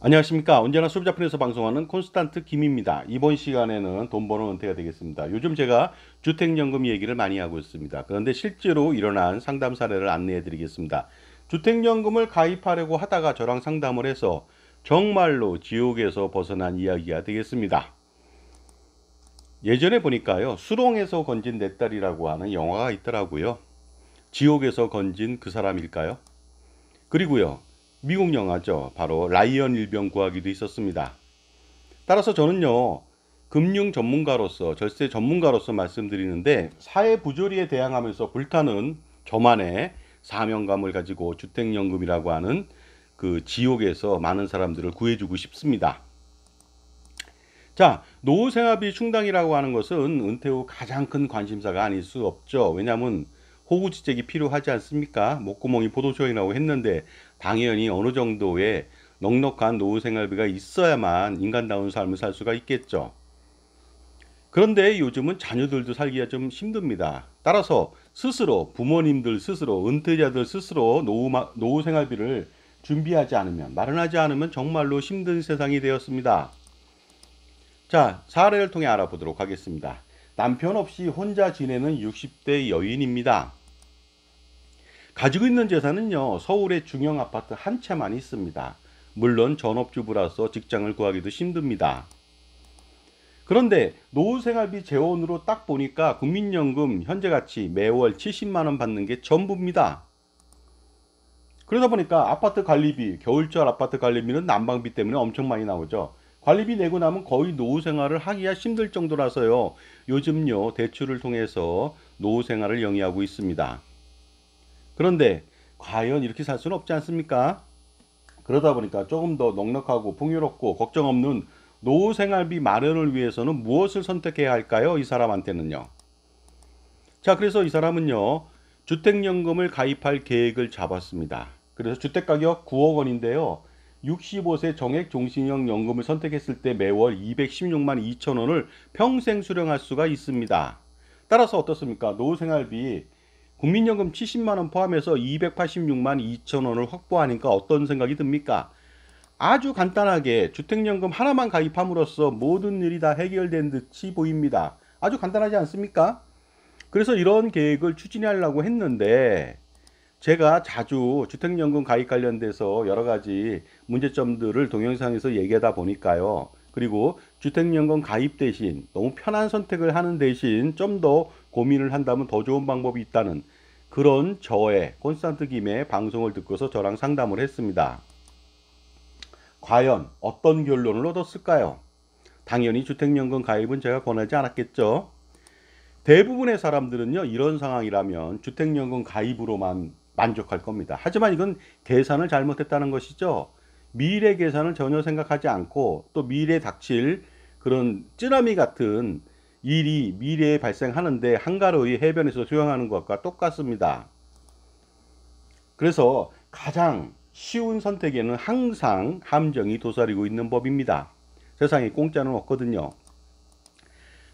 안녕하십니까. 언제나 수자편에서 방송하는 콘스탄트 김입니다. 이번 시간에는 돈 버는 은퇴가 되겠습니다. 요즘 제가 주택연금 얘기를 많이 하고 있습니다. 그런데 실제로 일어난 상담 사례를 안내해 드리겠습니다. 주택연금을 가입하려고 하다가 저랑 상담을 해서 정말로 지옥에서 벗어난 이야기가 되겠습니다. 예전에 보니까요, 수렁에서 건진 내 딸이라고 하는 영화가 있더라고요. 지옥에서 건진 그 사람일까요? 그리고요, 미국 영화죠. 바로 라이언 일병 구하기도 있었습니다. 따라서 저는요, 금융 전문가로서, 절세 전문가로서 말씀드리는데, 사회 부조리에 대항하면서 불타는 저만의 사명감을 가지고 주택연금이라고 하는 그 지옥에서 많은 사람들을 구해주고 싶습니다. 자, 노후 생활비 충당이라고 하는 것은 은퇴 후 가장 큰 관심사가 아닐 수 없죠. 왜냐하면 호구지책이 필요하지 않습니까? 목구멍이 포도주이라고 했는데 당연히 어느 정도의 넉넉한 노후 생활비가 있어야만 인간다운 삶을 살 수가 있겠죠. 그런데 요즘은 자녀들도 살기가 좀 힘듭니다. 따라서 스스로 부모님들 스스로 은퇴자들 스스로 노후 생활비를 준비하지 않으면 마련하지 않으면 정말로 힘든 세상이 되었습니다. 자, 사례를 통해 알아보도록 하겠습니다. 남편 없이 혼자 지내는 60대 여인입니다. 가지고 있는 재산은요, 서울의 중형 아파트 한 채만 있습니다. 물론 전업주부라서 직장을 구하기도 힘듭니다. 그런데 노후생활비 재원으로 딱 보니까 국민연금 현재같이 매월 70만 원 받는 게 전부입니다. 그러다 보니까 아파트 관리비, 겨울철 아파트 관리비는 난방비 때문에 엄청 많이 나오죠. 관리비 내고 나면 거의 노후 생활을 하기가 힘들 정도라서요. 요즘요, 대출을 통해서 노후 생활을 영위하고 있습니다. 그런데 과연 이렇게 살 수는 없지 않습니까? 그러다 보니까 조금 더 넉넉하고 풍요롭고 걱정 없는 노후 생활비 마련을 위해서는 무엇을 선택해야 할까요? 이 사람한테는요. 자, 그래서 이 사람은요, 주택연금을 가입할 계획을 잡았습니다. 그래서 주택가격 9억 원인데요. 65세 정액 종신형 연금을 선택했을 때 매월 216만 2천 원을 평생 수령할 수가 있습니다. 따라서 어떻습니까? 노후생활비 국민연금 70만 원 포함해서 286만 2천 원을 확보하니까 어떤 생각이 듭니까? 아주 간단하게 주택연금 하나만 가입함으로써 모든 일이 다 해결된 듯이 보입니다. 아주 간단하지 않습니까? 그래서 이런 계획을 추진하려고 했는데 제가 자주 주택연금 가입 관련돼서 여러 가지 문제점들을 동영상에서 얘기하다 보니까요. 그리고 주택연금 가입 대신 너무 편한 선택을 하는 대신 좀 더 고민을 한다면 더 좋은 방법이 있다는 그런 저의 콘스탄트 김의 방송을 듣고서 저랑 상담을 했습니다. 과연 어떤 결론을 얻었을까요? 당연히 주택연금 가입은 제가 권하지 않았겠죠. 대부분의 사람들은요, 이런 상황이라면 주택연금 가입으로만 만족할 겁니다. 하지만 이건 계산을 잘못했다는 것이죠. 미래 계산을 전혀 생각하지 않고 또 미래에 닥칠 그런 쓰나미 같은 일이 미래에 발생하는데 한가로이 해변에서 수영하는 것과 똑같습니다. 그래서 가장 쉬운 선택에는 항상 함정이 도사리고 있는 법입니다. 세상에 공짜는 없거든요.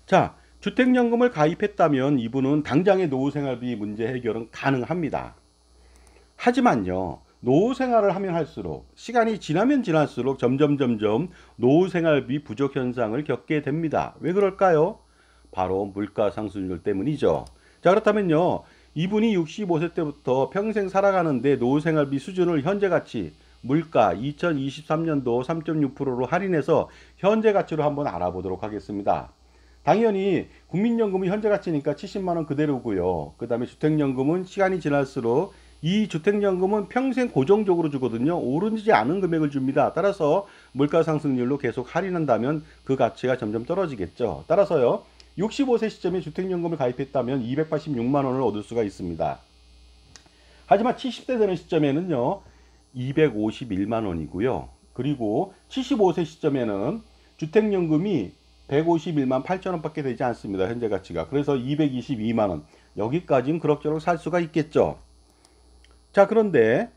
자, 주택연금을 가입했다면 이분은 당장의 노후생활비 문제 해결은 가능합니다. 하지만요, 노후 생활을 하면 할수록 시간이 지나면 지날수록 점점 노후 생활비 부족 현상을 겪게 됩니다. 왜 그럴까요? 바로 물가 상승률 때문이죠. 자, 그렇다면요, 이분이 65세 때부터 평생 살아가는데 노후 생활비 수준을 현재 가치 물가 2023년도 3.6%로 할인해서 현재 가치로 한번 알아보도록 하겠습니다. 당연히 국민연금은 현재 가치니까 70만 원 그대로고요. 그 다음에 주택연금은 시간이 지날수록 이 주택연금은 평생 고정적으로 주거든요. 오르지 않은 금액을 줍니다. 따라서 물가 상승률로 계속 할인한다면 그 가치가 점점 떨어지겠죠. 따라서요, 65세 시점에 주택연금을 가입했다면 286만 원을 얻을 수가 있습니다. 하지만 70대 되는 시점에는요, 251만 원이고요. 그리고 75세 시점에는 주택연금이 151만 8천 원밖에 되지 않습니다. 현재 가치가. 그래서 222만 원. 여기까지는 그럭저럭 살 수가 있겠죠. 자, 그런데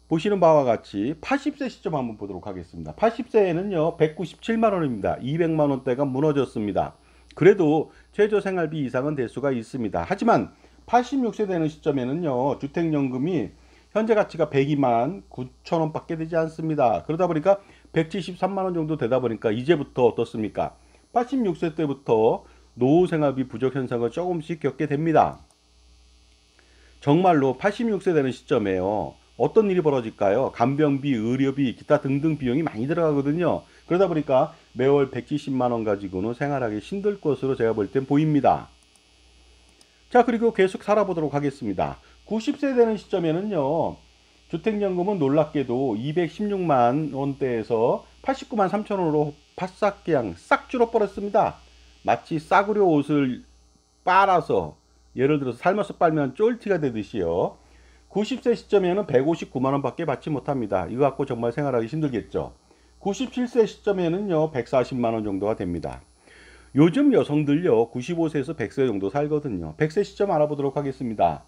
보시는 바와 같이 80세 시점 한번 보도록 하겠습니다. 80세에는요, 197만 원입니다. 200만 원대가 무너졌습니다. 그래도 최저 생활비 이상은 될 수가 있습니다. 하지만 86세 되는 시점에는요, 주택연금이 현재 가치가 102만 9천 원밖에 되지 않습니다. 그러다 보니까 173만 원 정도 되다 보니까 이제부터 어떻습니까? 86세 때부터 노후 생활비 부족 현상을 조금씩 겪게 됩니다. 정말로 86세 되는 시점에요. 어떤 일이 벌어질까요? 간병비, 의료비, 기타 등등 비용이 많이 들어가거든요. 그러다 보니까 매월 170만 원 가지고는 생활하기 힘들 것으로 제가 볼 땐 보입니다. 자, 그리고 계속 살아보도록 하겠습니다. 90세 되는 시점에는요. 주택연금은 놀랍게도 216만 원대에서 89만 3천 원으로 바싹 그냥 싹 줄어버렸습니다. 마치 싸구려 옷을 빨아서 예를 들어서 삶아서 빨면 쫄티가 되듯이요. 90세 시점에는 159만 원밖에 받지 못합니다. 이거 갖고 정말 생활하기 힘들겠죠. 97세 시점에는요 140만 원 정도가 됩니다. 요즘 여성들요 95세에서 100세 정도 살거든요. 100세 시점 알아보도록 하겠습니다.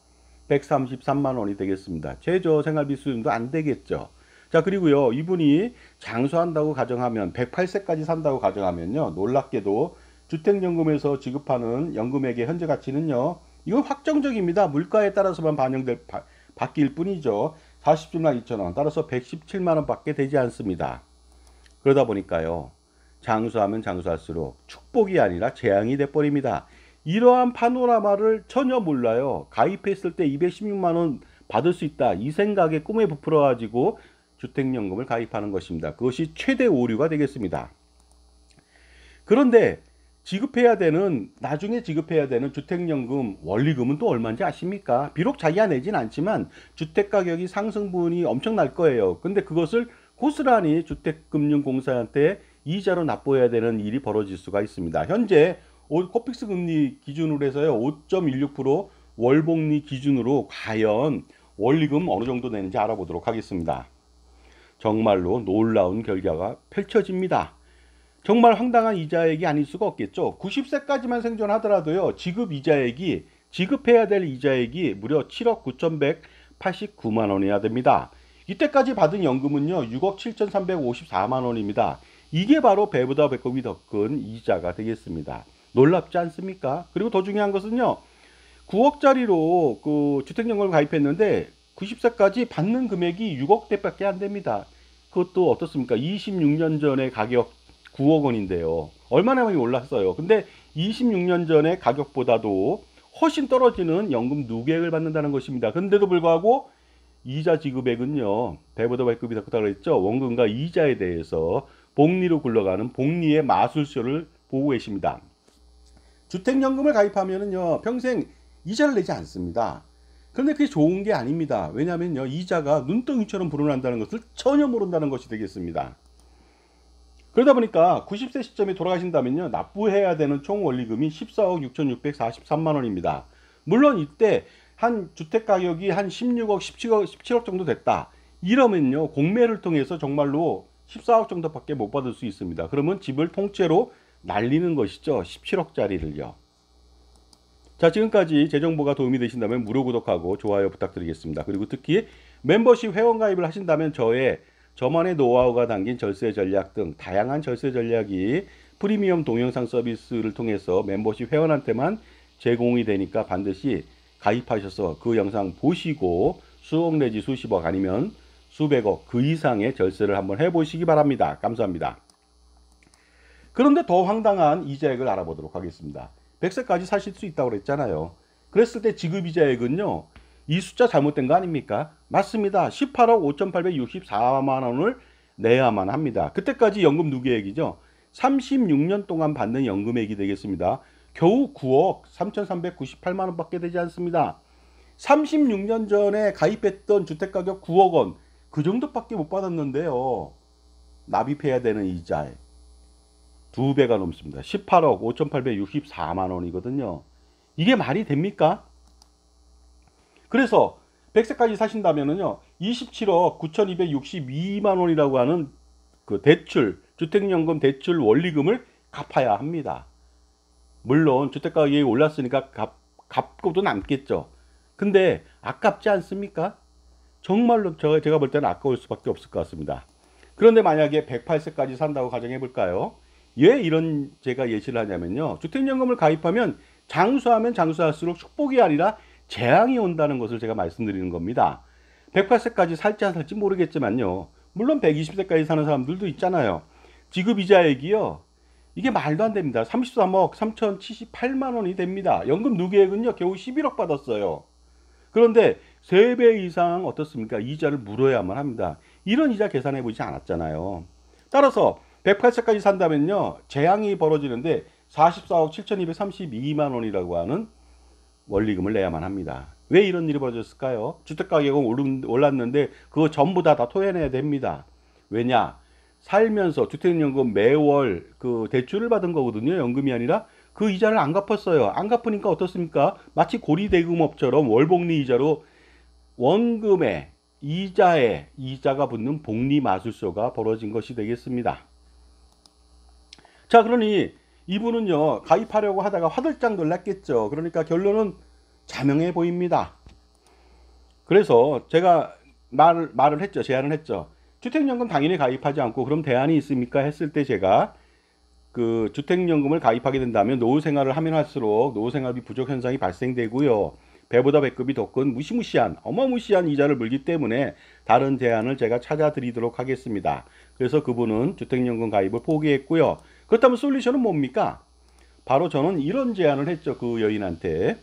133만 원이 되겠습니다. 최저 생활비 수준도 안 되겠죠. 자, 그리고요 이분이 장수한다고 가정하면 108세까지 산다고 가정하면요 놀랍게도 주택연금에서 지급하는 연금액의 현재 가치는요 이건 확정적입니다. 물가에 따라서만 바뀔 뿐이죠. 47만 2천 원 따라서 117만 원 밖에 되지 않습니다. 그러다 보니까요 장수하면 장수할수록 축복이 아니라 재앙이 돼버립니다. 이러한 파노라마를 전혀 몰라요. 가입했을 때 216만 원 받을 수 있다 이 생각에 꿈에 부풀어 가지고 주택연금을 가입하는 것입니다. 그것이 최대 오류가 되겠습니다. 그런데 나중에 지급해야 되는 주택연금 원리금은 또 얼마인지 아십니까? 비록 자기가 내진 않지만 주택가격이 상승분이 엄청날 거예요. 근데 그것을 고스란히 주택금융공사한테 이자로 납부해야 되는 일이 벌어질 수가 있습니다. 현재 코픽스 금리 기준으로 해서요 5.16% 월복리 기준으로 과연 원리금 어느 정도 내는지 알아보도록 하겠습니다. 정말로 놀라운 결과가 펼쳐집니다. 정말 황당한 이자액이 아닐 수가 없겠죠. 90세까지만 생존하더라도요 지급해야 될 이자액이 무려 7억 9,189만 원이나 됩니다. 이때까지 받은 연금은요 6억 7,354만 원입니다. 이게 바로 배보다 배꼽이 더 큰 이자가 되겠습니다. 놀랍지 않습니까? 그리고 더 중요한 것은요 9억짜리로 그 주택연금을 가입했는데 90세까지 받는 금액이 6억대밖에 안 됩니다. 그것도 어떻습니까? 26년 전의 가격 9억 원인데요. 얼마나 많이 올랐어요. 근데 26년 전의 가격보다도 훨씬 떨어지는 연금 누계액을 받는다는 것입니다. 그런데도 불구하고 이자 지급액은요. 배보다 발급이 더 크다고 했죠. 원금과 이자에 대해서 복리로 굴러가는 복리의 마술쇼를 보고 계십니다. 주택연금을 가입하면은요. 평생 이자를 내지 않습니다. 그런데 그게 좋은 게 아닙니다. 왜냐하면요. 이자가 눈덩이처럼 불어난다는 것을 전혀 모른다는 것이 되겠습니다. 그러다 보니까 90세 시점에 돌아가신다면요 납부해야 되는 총 원리금이 14억 6,643만 원입니다. 물론 이때 한 주택가격이 한 16억 17억 정도 됐다 이러면요 공매를 통해서 정말로 14억 정도밖에 못 받을 수 있습니다. 그러면 집을 통째로 날리는 것이죠. 17억짜리를요. 자, 지금까지 제 정보가 도움이 되신다면 무료 구독하고 좋아요 부탁드리겠습니다. 그리고 특히 멤버십 회원가입을 하신다면 저만의 노하우가 담긴 절세 전략 등 다양한 절세 전략이 프리미엄 동영상 서비스를 통해서 멤버십 회원한테만 제공이 되니까 반드시 가입하셔서 그 영상 보시고 수억 내지 수십억 아니면 수백억 그 이상의 절세를 한번 해보시기 바랍니다. 감사합니다. 그런데 더 황당한 이자액을 알아보도록 하겠습니다. 100세까지 사실 수 있다고 그랬잖아요. 그랬을 때 지급이자액은요. 이 숫자 잘못된 거 아닙니까? 맞습니다. 18억 5,864만 원을 내야만 합니다. 그때까지 연금 누계액이죠. 36년 동안 받는 연금액이 되겠습니다. 겨우 9억 3,398만 원밖에 되지 않습니다. 36년 전에 가입했던 주택가격 9억 원 그 정도밖에 못 받았는데요. 납입해야 되는 이자에 2배가 넘습니다. 18억 5,864만 원이거든요. 이게 말이 됩니까? 그래서 100세까지 사신다면은요 27억 9,262만 원이라고 하는 그 대출 주택연금 대출 원리금을 갚아야 합니다. 물론 주택가격이 올랐으니까 갚고도 남겠죠. 근데 아깝지 않습니까? 정말로 제가 볼 때는 아까울 수밖에 없을 것 같습니다. 그런데 만약에 108세까지 산다고 가정해 볼까요? 왜 이런 제가 예시를 하냐면요 주택연금을 가입하면 장수하면 장수할수록 축복이 아니라 재앙이 온다는 것을 제가 말씀드리는 겁니다. 108세까지 살지 안 살지 모르겠지만요 물론 120세까지 사는 사람들도 있잖아요. 지급이자액이요. 이게 말도 안 됩니다. 33억 3,078만 원이 됩니다. 연금 누계액은요 겨우 11억 받았어요. 그런데 3배 이상 어떻습니까? 이자를 물어야만 합니다. 이런 이자 계산해 보지 않았잖아요. 따라서 108세까지 산다면요 재앙이 벌어지는데 44억 7,232만 원이라고 하는 원리금을 내야만 합니다. 왜 이런 일이 벌어졌을까요? 주택가격은 올랐는데 그거 전부 다 토해내야 됩니다. 왜냐? 살면서 주택연금 매월 그 대출을 받은 거거든요. 연금이 아니라 그 이자를 안 갚았어요. 안 갚으니까 어떻습니까? 마치 고리대금업처럼 월복리 이자로 원금에 이자에 이자가 붙는 복리마술소가 벌어진 것이 되겠습니다. 자, 그러니 이분은요 가입하려고 하다가 화들짝 놀랐겠죠. 그러니까 결론은 자명해 보입니다. 그래서 제가 말을 했죠. 제안을 했죠. 주택연금 당연히 가입하지 않고 그럼 대안이 있습니까? 했을 때 제가 그 주택연금을 가입하게 된다면 노후 생활을 하면 할수록 노후 생활비 부족 현상이 발생되고요. 배보다 배급이 더 큰 무시무시한 어마무시한 이자를 물기 때문에 다른 대안을 제가 찾아드리도록 하겠습니다. 그래서 그분은 주택연금 가입을 포기했고요. 그렇다면 솔루션은 뭡니까? 바로 저는 이런 제안을 했죠. 그 여인한테.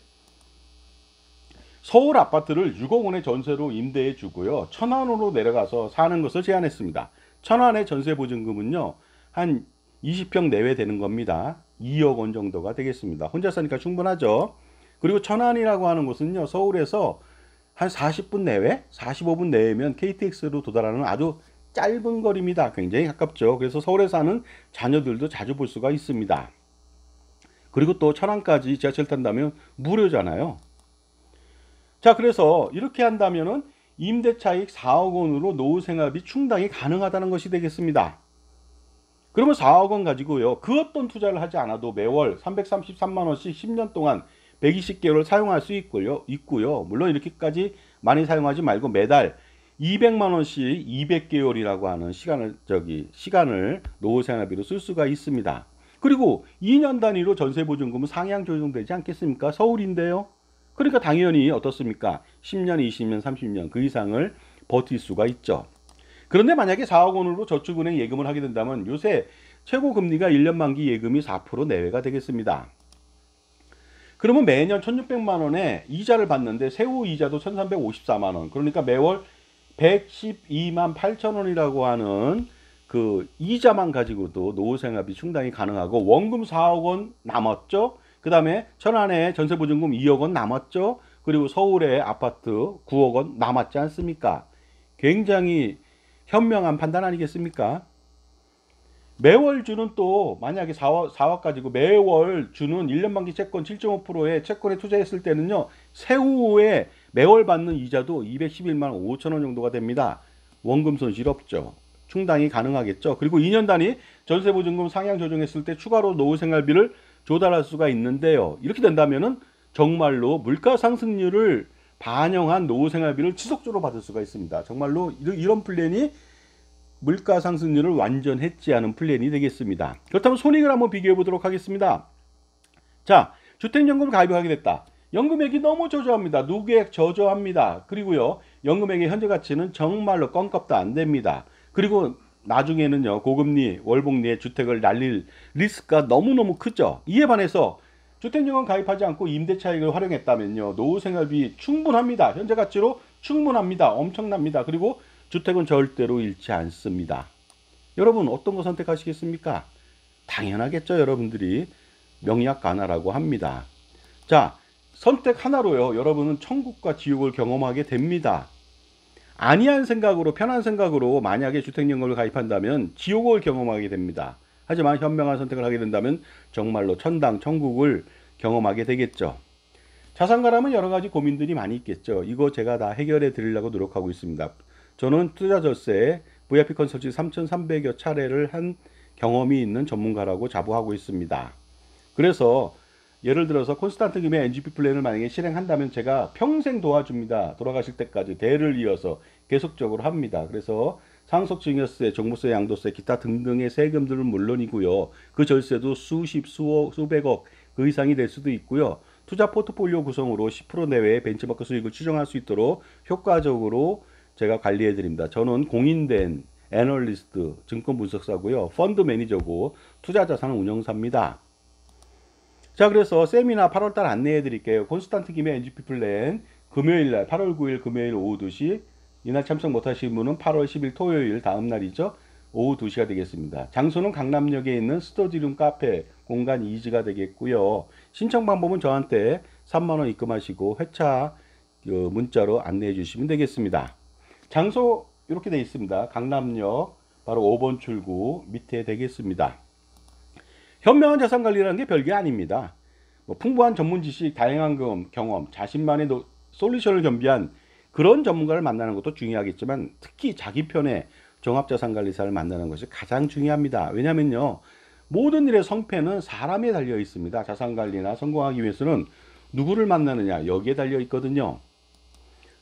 서울 아파트를 6억 원의 전세로 임대해 주고요. 천안으로 내려가서 사는 것을 제안했습니다. 천안의 전세 보증금은요. 한 20평 내외 되는 겁니다. 2억 원 정도가 되겠습니다. 혼자 사니까 충분하죠. 그리고 천안이라고 하는 곳은요. 서울에서 한 40분 내외, 45분 내외면 KTX로 도달하는 아주 짧은 거리입니다. 굉장히 가깝죠. 그래서 서울에 사는 자녀들도 자주 볼 수가 있습니다. 그리고 또 천안까지 지하철 탄다면 무료잖아요. 자, 그래서 이렇게 한다면은 임대차익 4억 원으로 노후 생활비 충당이 가능하다는 것이 되겠습니다. 그러면 4억 원 가지고요. 그 어떤 투자를 하지 않아도 매월 333만 원씩 10년 동안 120개월을 사용할 수 있고요. 물론 이렇게까지 많이 사용하지 말고 매달 200만 원씩 200개월이라고 하는 시간을 노후 생활비로 쓸 수가 있습니다. 그리고 2년 단위로 전세 보증금은 상향 조정되지 않겠습니까? 서울인데요. 그러니까 당연히 어떻습니까? 10년, 20년, 30년 그 이상을 버틸 수가 있죠. 그런데 만약에 4억 원으로 저축은행 예금을 하게 된다면 요새 최고 금리가 1년 만기 예금이 4% 내외가 되겠습니다. 그러면 매년 1,600만 원의 이자를 받는데 세후 이자도 1,354만 원. 그러니까 매월 112만 8천 원이라고 하는 그 이자만 가지고도 노후 생활비 충당이 가능하고 원금 4억 원 남았죠. 그 다음에 천안에 전세보증금 2억 원 남았죠. 그리고 서울에 아파트 9억 원 남았지 않습니까? 굉장히 현명한 판단 아니겠습니까? 매월 주는 또 만약에 4억 가지고 매월 주는 1년 만기 채권 7.5%의 채권에 투자했을 때는요. 세후에 매월 받는 이자도 211만 5천 원 정도가 됩니다. 원금 손실 없죠. 충당이 가능하겠죠. 그리고 2년 단위 전세보증금 상향 조정했을 때 추가로 노후 생활비를 조달할 수가 있는데요. 이렇게 된다면은 정말로 물가 상승률을 반영한 노후 생활비를 지속적으로 받을 수가 있습니다. 정말로 이런 플랜이 물가 상승률을 완전 해지하는 플랜이 되겠습니다. 그렇다면 손익을 한번 비교해 보도록 하겠습니다. 자, 주택연금을 가입하게 됐다. 연금액이 너무 저조합니다. 누계액 저조합니다. 그리고요, 연금액의 현재 가치는 정말로 껌값도 안 됩니다. 그리고 나중에는요 고금리 월복리에 주택을 날릴 리스크가 너무너무 크죠. 이에 반해서 주택연금 가입하지 않고 임대차익을 활용했다면요 노후 생활비 충분합니다. 현재 가치로 충분합니다. 엄청납니다. 그리고 주택은 절대로 잃지 않습니다. 여러분 어떤 거 선택하시겠습니까? 당연하겠죠. 여러분들이 명약 가나라고 합니다. 자, 선택 하나로요 여러분은 천국과 지옥을 경험하게 됩니다. 아니한 생각으로 편한 생각으로 만약에 주택연금을 가입한다면 지옥을 경험하게 됩니다. 하지만 현명한 선택을 하게 된다면 정말로 천당 천국을 경험하게 되겠죠. 자산가라면 여러 가지 고민들이 많이 있겠죠. 이거 제가 다 해결해 드리려고 노력하고 있습니다. 저는 투자절세에 VIP 컨설팅 3,300여 차례를 한 경험이 있는 전문가라고 자부하고 있습니다. 그래서 예를 들어서 콘스탄트 금의 NGP 플랜을 만약에 실행한다면 제가 평생 도와줍니다. 돌아가실 때까지 대를 이어서 계속적으로 합니다. 그래서 상속증여세, 종부세, 양도세, 기타 등등의 세금들은 물론이고요. 그 절세도 수십, 수백억 그 이상이 될 수도 있고요. 투자 포트폴리오 구성으로 10% 내외의 벤치마크 수익을 추정할 수 있도록 효과적으로 제가 관리해 드립니다. 저는 공인된 애널리스트, 증권 분석사고요. 펀드 매니저고 투자자산 운영사입니다. 자, 그래서 세미나 8월달 안내해 드릴게요. 콘스탄트 김의 NGP 플랜 금요일날 8월 9일 금요일 오후 2시, 이날 참석 못하신 분은 8월 10일 토요일 다음 날이죠. 오후 2시가 되겠습니다. 장소는 강남역에 있는 스터디룸 카페 공간 2지가 되겠고요. 신청 방법은 저한테 3만원 입금하시고 회차 문자로 안내해 주시면 되겠습니다. 장소 이렇게 되어 있습니다. 강남역 바로 5번 출구 밑에 되겠습니다. 현명한 자산관리라는 게 별게 아닙니다. 풍부한 전문 지식, 다양한 경험, 자신만의 솔루션을 겸비한 그런 전문가를 만나는 것도 중요하겠지만 특히 자기 편의 종합자산관리사를 만나는 것이 가장 중요합니다. 왜냐면요, 모든 일의 성패는 사람에 달려 있습니다. 자산관리나 성공하기 위해서는 누구를 만나느냐 여기에 달려 있거든요.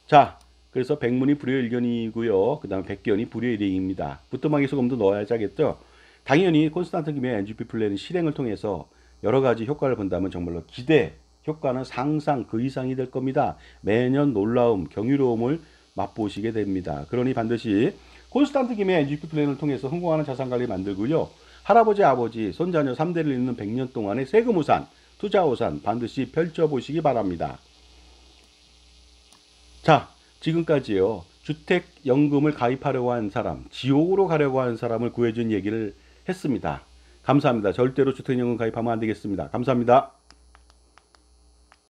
자, 그래서 백문이 불여일견이고요. 그 다음에 백견이 불여일행입니다. 부뚜막에 소금도 넣어야지 하겠죠. 당연히 콘스탄트 김의 NGP 플랜 실행을 통해서 여러 가지 효과를 본다면 정말로 기대 효과는 상상 그 이상이 될 겁니다. 매년 놀라움, 경이로움을 맛보시게 됩니다. 그러니 반드시 콘스탄트 김의 NGP 플랜을 통해서 성공하는 자산관리 만들고요. 할아버지, 아버지, 손자녀 3대를 잇는 100년 동안의 세금우산, 투자우산 반드시 펼쳐보시기 바랍니다. 자, 지금까지요. 주택연금을 가입하려고 하는 사람, 지옥으로 가려고 하는 사람을 구해준 얘기를 했습니다. 감사합니다. 절대로 주택연금 가입하면 안 되겠습니다. 감사합니다.